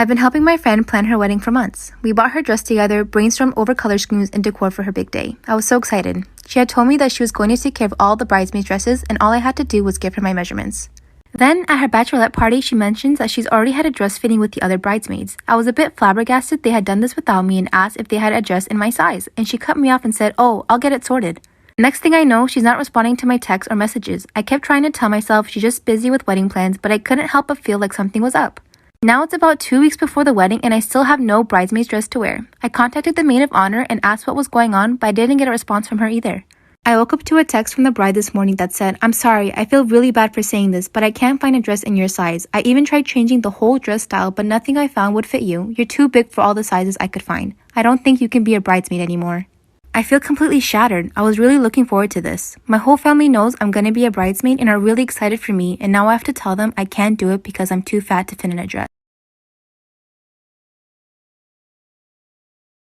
I've been helping my friend plan her wedding for months. We bought her dress together, brainstormed over color schemes and decor for her big day. I was so excited. She had told me that she was going to take care of all the bridesmaids' dresses and all I had to do was give her my measurements. Then, at her bachelorette party, she mentions that she's already had a dress fitting with the other bridesmaids. I was a bit flabbergasted they had done this without me and asked if they had a dress in my size, and she cut me off and said, "Oh, I'll get it sorted." Next thing I know, she's not responding to my texts or messages. I kept trying to tell myself she's just busy with wedding plans, but I couldn't help but feel like something was up. Now it's about 2 weeks before the wedding and I still have no bridesmaid's dress to wear. I contacted the maid of honor and asked what was going on, but I didn't get a response from her either. I woke up to a text from the bride this morning that said, "I'm sorry, I feel really bad for saying this, but I can't find a dress in your size. I even tried changing the whole dress style, but nothing I found would fit you. You're too big for all the sizes I could find. I don't think you can be a bridesmaid anymore." I feel completely shattered. I was really looking forward to this. My whole family knows I'm gonna be a bridesmaid and are really excited for me, and now I have to tell them I can't do it because I'm too fat to fit in a dress.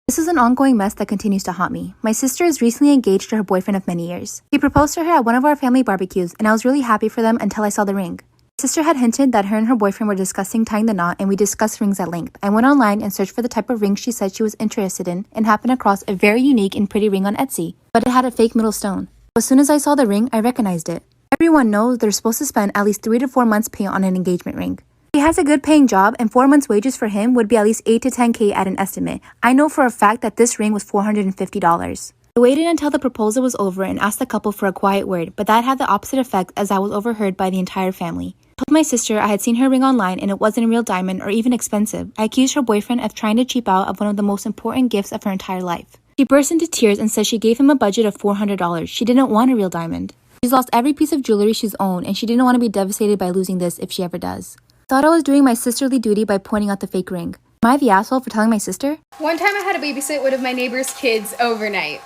This is an ongoing mess that continues to haunt me. My sister is recently engaged to her boyfriend of many years. He proposed to her at one of our family barbecues, and I was really happy for them until I saw the ring. My sister had hinted that her and her boyfriend were discussing tying the knot, and we discussed rings at length. I went online and searched for the type of ring she said she was interested in, and happened across a very unique and pretty ring on Etsy, but it had a fake middle stone. As soon as I saw the ring, I recognized it. Everyone knows they're supposed to spend at least 3 to 4 months pay on an engagement ring. He has a good paying job and 4 months wages for him would be at least 8 to 10K at an estimate. I know for a fact that this ring was $450. I waited until the proposal was over and asked the couple for a quiet word, but that had the opposite effect as I was overheard by the entire family. I told my sister I had seen her ring online and it wasn't a real diamond or even expensive. I accused her boyfriend of trying to cheap out of one of the most important gifts of her entire life. She burst into tears and said she gave him a budget of $400. She didn't want a real diamond. She's lost every piece of jewelry she's owned and she didn't want to be devastated by losing this if she ever does. Thought I was doing my sisterly duty by pointing out the fake ring. Am I the asshole for telling my sister? One time I had to babysit one of my neighbor's kids overnight.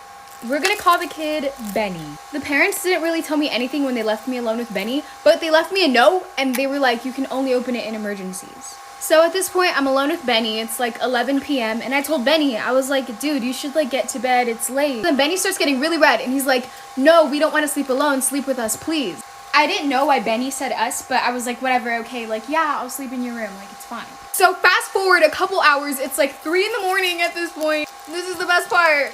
We're gonna call the kid Benny. The parents didn't really tell me anything when they left me alone with Benny, but they left me a note and they were like, "You can only open it in emergencies." So at this point, I'm alone with Benny. It's like 11 p.m. and I told Benny, I was like, "Dude, you should like get to bed. It's late." Then Benny starts getting really red and he's like, "No, we don't want to sleep alone. Sleep with us, please." I didn't know why Benny said us, but I was like, whatever, okay, like, yeah, I'll sleep in your room, like, it's fine. So fast forward a couple hours, it's like 3 in the morning at this point. This is the best part.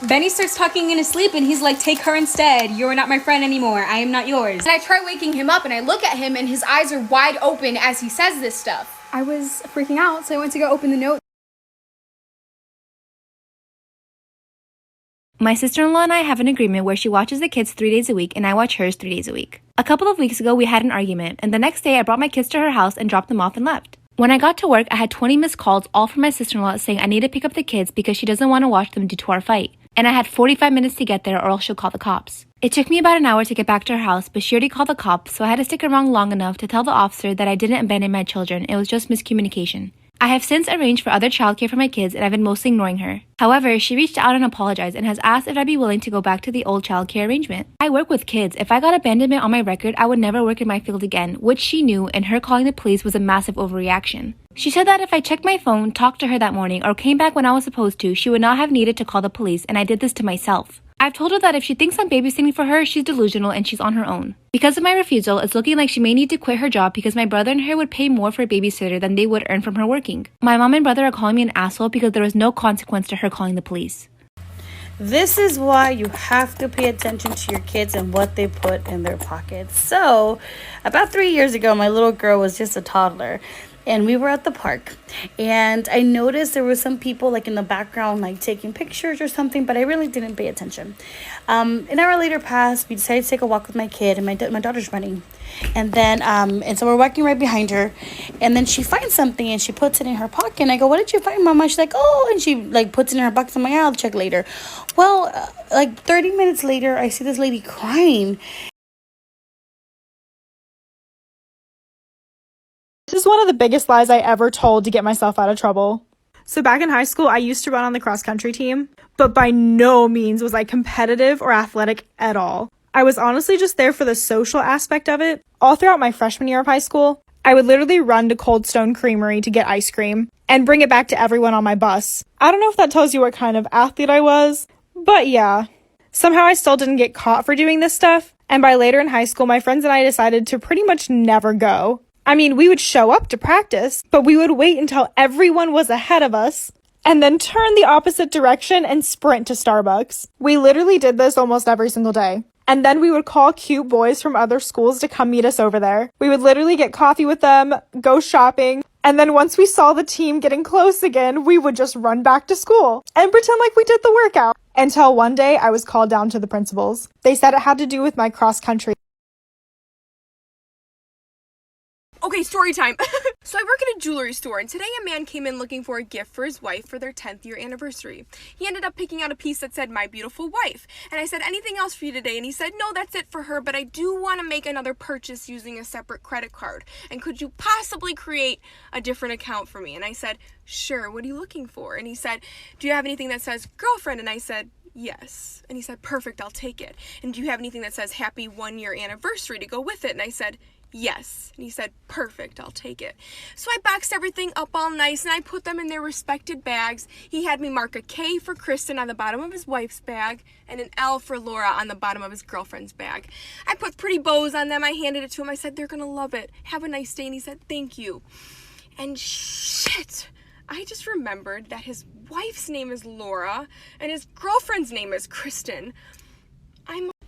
Benny starts talking in his sleep and he's like, "Take her instead. You're not my friend anymore. I am not yours." And I try waking him up and I look at him and his eyes are wide open as he says this stuff. I was freaking out, so I went to go open the note. My sister-in-law and I have an agreement where she watches the kids 3 days a week and I watch hers 3 days a week. A couple of weeks ago, we had an argument, and the next day I brought my kids to her house and dropped them off and left. When I got to work, I had 20 missed calls, all from my sister-in-law saying I need to pick up the kids because she doesn't want to watch them due to our fight. And I had 45 minutes to get there or else she'll call the cops. It took me about an hour to get back to her house, but she already called the cops, so I had to stick around long enough to tell the officer that I didn't abandon my children, it was just miscommunication. I have since arranged for other childcare for my kids and I've been mostly ignoring her. However, she reached out and apologized and has asked if I'd be willing to go back to the old childcare arrangement. I work with kids. If I got abandonment on my record, I would never work in my field again, which she knew, and her calling the police was a massive overreaction. She said that if I checked my phone, talked to her that morning, or came back when I was supposed to, she would not have needed to call the police, and I did this to myself. I've told her that if she thinks I'm babysitting for her, she's delusional and she's on her own. Because of my refusal, it's looking like she may need to quit her job because my brother and her would pay more for a babysitter than they would earn from her working. My mom and brother are calling me an asshole because there was no consequence to her calling the police. This is why you have to pay attention to your kids and what they put in their pockets. So, about 3 years ago, my little girl was just a toddler. And we were at the park and I noticed there were some people like in the background like taking pictures or something, but I really didn't pay attention. An hour later passed. We decided to take a walk with my kid and my daughter's running. And then and so we're walking right behind her, and then she finds something and she puts it in her pocket. And I go, "What did you find, Mama?" She's like, "Oh," and she like puts it in her box. I'm like, "I'll check later." Well, like 30 minutes later, I see this lady crying. This is one of the biggest lies I ever told to get myself out of trouble. So back in high school, I used to run on the cross country team, but by no means was I competitive or athletic at all. I was honestly just there for the social aspect of it. All throughout my freshman year of high school, I would literally run to Cold Stone Creamery to get ice cream and bring it back to everyone on my bus. I don't know if that tells you what kind of athlete I was, but yeah. Somehow I still didn't get caught for doing this stuff, and by later in high school, my friends and I decided to pretty much never go. I mean, we would show up to practice, but we would wait until everyone was ahead of us and then turn the opposite direction and sprint to Starbucks. We literally did this almost every single day. And then we would call cute boys from other schools to come meet us over there. We would literally get coffee with them, go shopping, and then once we saw the team getting close again, we would just run back to school and pretend like we did the workout. Until one day I was called down to the principals. They said it had to do with my cross country. Okay, story time. So I work at a jewelry store, and today a man came in looking for a gift for his wife for their 10th year anniversary. He ended up picking out a piece that said, "My beautiful wife." And I said, "Anything else for you today?" And he said, "No, that's it for her, but I do want to make another purchase using a separate credit card. And could you possibly create a different account for me?" And I said, "Sure, what are you looking for?" And he said, "Do you have anything that says girlfriend?" And I said, "Yes." And he said, "Perfect, I'll take it. And do you have anything that says happy 1-year anniversary to go with it?" And I said, "Yes." And he said, "Perfect, I'll take it." So I boxed everything up all nice and I put them in their respected bags. He had me mark a K for Kristen on the bottom of his wife's bag and an L for Laura on the bottom of his girlfriend's bag. I put pretty bows on them. I handed it to him. I said, "They're gonna love it. Have a nice day." And he said, "Thank you." And shit, I just remembered that his wife's name is Laura and his girlfriend's name is Kristen.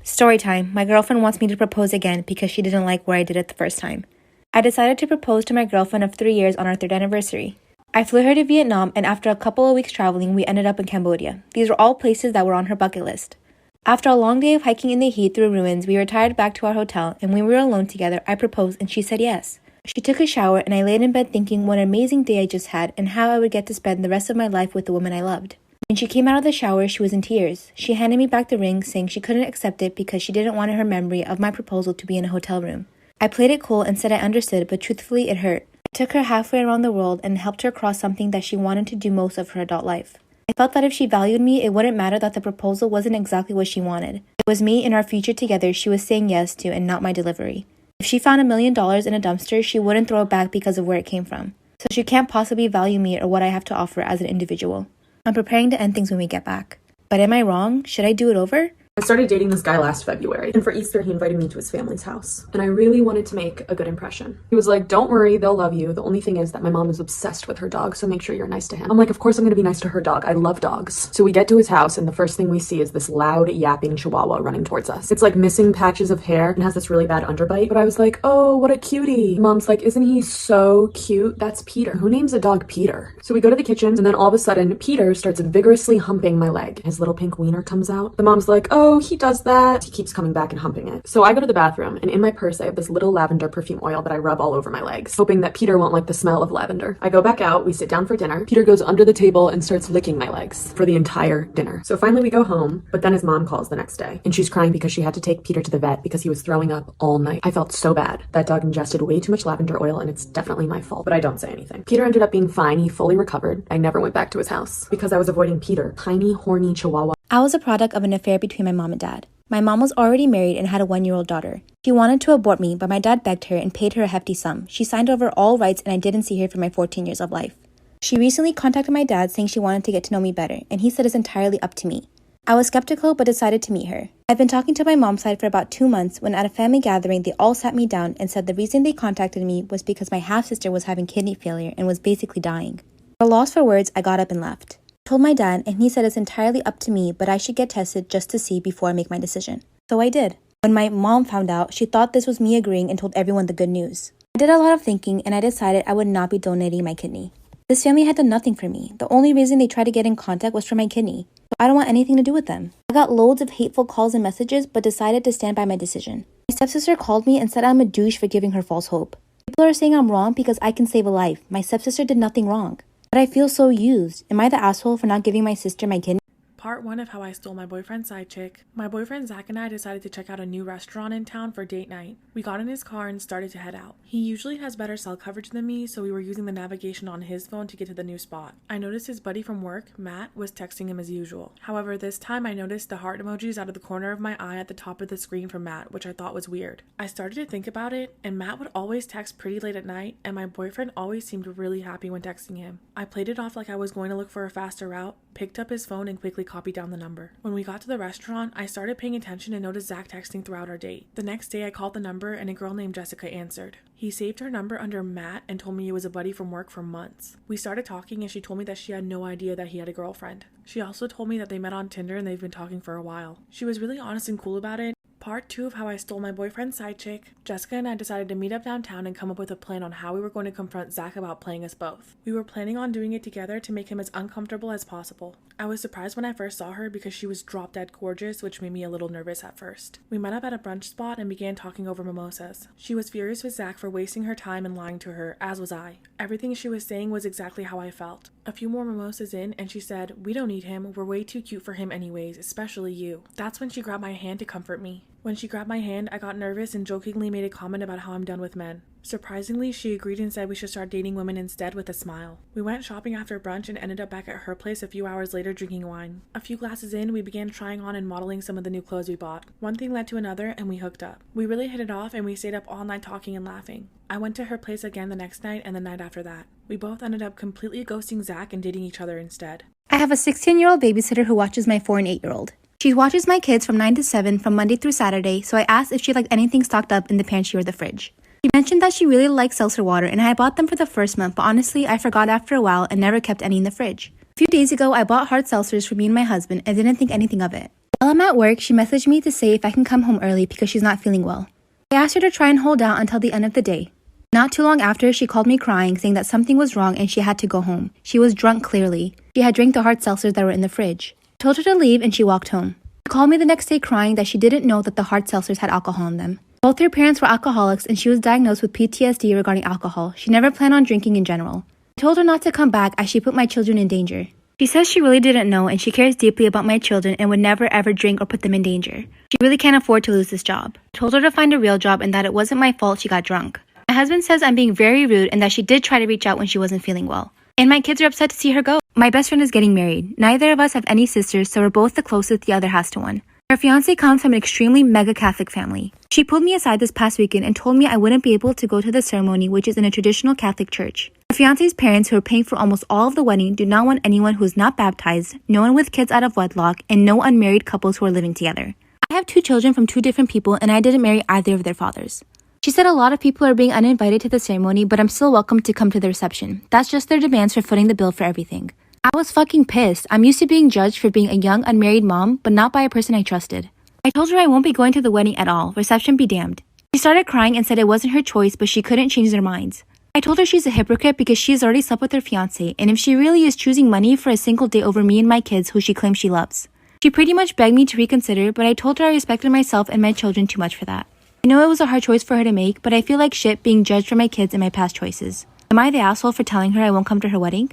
Storytime. My girlfriend wants me to propose again because she didn't like where I did it the first time. I decided to propose to my girlfriend of 3 years on our 3rd anniversary. I flew her to Vietnam, and after a couple of weeks traveling, we ended up in Cambodia. These were all places that were on her bucket list. After a long day of hiking in the heat through ruins, we retired back to our hotel, and when we were alone together, I proposed and she said yes. She took a shower, and I laid in bed thinking what an amazing day I just had and how I would get to spend the rest of my life with the woman I loved. When she came out of the shower, she was in tears. She handed me back the ring, saying she couldn't accept it because she didn't want her memory of my proposal to be in a hotel room. I played it cool and said I understood, but truthfully it hurt. I took her halfway around the world and helped her cross something that she wanted to do most of her adult life. I felt that if she valued me, it wouldn't matter that the proposal wasn't exactly what she wanted. It was me and our future together she was saying yes to and not my delivery. If she found $1 million in a dumpster, she wouldn't throw it back because of where it came from. So she can't possibly value me or what I have to offer as an individual. I'm preparing to end things when we get back. But am I wrong? Should I do it over? I started dating this guy last February, and for Easter he invited me to his family's house, and I really wanted to make a good impression. He was like, "Don't worry, they'll love you. The only thing is that my mom is obsessed with her dog, so make sure you're nice to him." I'm like, "Of course I'm gonna be nice to her dog. I love dogs." So we get to his house, and the first thing we see is this loud yapping chihuahua running towards us. It's like missing patches of hair and has this really bad underbite, but I was like, "Oh, what a cutie." Mom's like, "Isn't he so cute? That's Peter. Who names a dog Peter?" So we go to the kitchen, and then all of a sudden Peter starts vigorously humping my leg. His little pink wiener comes out. The mom's like, "Oh, he does that." He keeps coming back and humping it. So I go to the bathroom, and in my purse I have this little lavender perfume oil that I rub all over my legs, hoping that Peter won't like the smell of lavender. I go back out, we sit down for dinner. Peter goes under the table and starts licking my legs for the entire dinner. So finally we go home, but then his mom calls the next day, and she's crying because she had to take Peter to the vet because he was throwing up all night. I felt so bad. That dog ingested way too much lavender oil, and it's definitely my fault, but I don't say anything. Peter ended up being fine. He fully recovered. I never went back to his house because I was avoiding Peter, tiny, horny chihuahua. I was a product of an affair between my mom and dad. My mom was already married and had a 1-year-old daughter. She wanted to abort me, but my dad begged her and paid her a hefty sum. She signed over all rights and I didn't see her for my 14 years of life. She recently contacted my dad saying she wanted to get to know me better, and he said it's entirely up to me. I was skeptical but decided to meet her. I've been talking to my mom's side for about 2 months when at a family gathering they all sat me down and said the reason they contacted me was because my half-sister was having kidney failure and was basically dying. At a loss for words, I got up and left. I told my dad and he said it's entirely up to me, but I should get tested just to see before I make my decision. So I did. When my mom found out, she thought this was me agreeing and told everyone the good news. I did a lot of thinking and I decided I would not be donating my kidney. This family had done nothing for me. The only reason they tried to get in contact was for my kidney. So I don't want anything to do with them. I got loads of hateful calls and messages but decided to stand by my decision. My stepsister called me and said I'm a douche for giving her false hope. People are saying I'm wrong because I can save a life. My stepsister did nothing wrong. But I feel so used. Am I the asshole for not giving my sister my kidney? Part 1 of how I stole my boyfriend's side chick. My boyfriend Zach and I decided to check out a new restaurant in town for date night. We got in his car and started to head out. He usually has better cell coverage than me, so we were using the navigation on his phone to get to the new spot. I noticed his buddy from work, Matt, was texting him as usual. However, this time I noticed the heart emojis out of the corner of my eye at the top of the screen from Matt, which I thought was weird. I started to think about it, and Matt would always text pretty late at night, and my boyfriend always seemed really happy when texting him. I played it off like I was going to look for a faster route, picked up his phone and quickly called copied down the number. When we got to the restaurant, I started paying attention and noticed Zach texting throughout our date. The next day, I called the number and a girl named Jessica answered. He saved her number under Matt and told me he was a buddy from work for months. We started talking and she told me that she had no idea that he had a girlfriend. She also told me that they met on Tinder and they've been talking for a while. She was really honest and cool about it. Part 2 of how I stole my boyfriend's side chick. Jessica and I decided to meet up downtown and come up with a plan on how we were going to confront Zach about playing us both. We were planning on doing it together to make him as uncomfortable as possible. I was surprised when I first saw her because she was drop dead gorgeous, which made me a little nervous at first. We met up at a brunch spot and began talking over mimosas. She was furious with Zach for wasting her time and lying to her, as was I. Everything she was saying was exactly how I felt. A few more mimosas in and she said, "We don't need him, we're way too cute for him anyways, especially you." That's when she grabbed my hand to comfort me. When she grabbed my hand, I got nervous and jokingly made a comment about how I'm done with men. Surprisingly, she agreed and said we should start dating women instead with a smile. We went shopping after brunch and ended up back at her place a few hours later drinking wine. A few glasses in, we began trying on and modeling some of the new clothes we bought. One thing led to another and we hooked up. We really hit it off and we stayed up all night talking and laughing. I went to her place again the next night and the night after that. We both ended up completely ghosting Zach and dating each other instead. I have a 16-year-old babysitter who watches my 4 and 8-year-old. She watches my kids from 9 to 7 from Monday through Saturday, so I asked if she liked anything stocked up in the pantry or the fridge. She mentioned that she really likes seltzer water and I bought them for the first month, but honestly, I forgot after a while and never kept any in the fridge. A few days ago, I bought hard seltzers for me and my husband and didn't think anything of it. While I'm at work, she messaged me to say if I can come home early because she's not feeling well. I asked her to try and hold out until the end of the day. Not too long after, she called me crying, saying that something was wrong and she had to go home. She was drunk clearly. She had drank the hard seltzers that were in the fridge. I told her to leave and she walked home. She called me the next day crying that she didn't know that the hard seltzers had alcohol in them. Both her parents were alcoholics and she was diagnosed with PTSD regarding alcohol. She never planned on drinking in general. I told her not to come back as she put my children in danger. She says she really didn't know and she cares deeply about my children and would never ever drink or put them in danger. She really can't afford to lose this job. I told her to find a real job and that it wasn't my fault she got drunk. My husband says I'm being very rude and that she did try to reach out when she wasn't feeling well. And my kids are upset to see her go. My best friend is getting married. Neither of us have any sisters, so we're both the closest the other has to one. Her fiancé comes from an extremely mega Catholic family. She pulled me aside this past weekend and told me I wouldn't be able to go to the ceremony, which is in a traditional Catholic church. Her fiancé's parents, who are paying for almost all of the wedding, do not want anyone who is not baptized, no one with kids out of wedlock, and no unmarried couples who are living together. I have 2 children from 2 different people and I didn't marry either of their fathers. She said a lot of people are being uninvited to the ceremony, but I'm still welcome to come to the reception. That's just their demands for footing the bill for everything. I was fucking pissed. I'm used to being judged for being a young unmarried mom, but not by a person I trusted. I told her I won't be going to the wedding at all. Reception be damned. She started crying and said it wasn't her choice, but she couldn't change their minds. I told her she's a hypocrite because she's already slept with her fiancé, and if she really is choosing money for a single day over me and my kids who she claims she loves. She pretty much begged me to reconsider, but I told her I respected myself and my children too much for that. I know it was a hard choice for her to make, but I feel like shit being judged for my kids and my past choices. Am I the asshole for telling her I won't come to her wedding?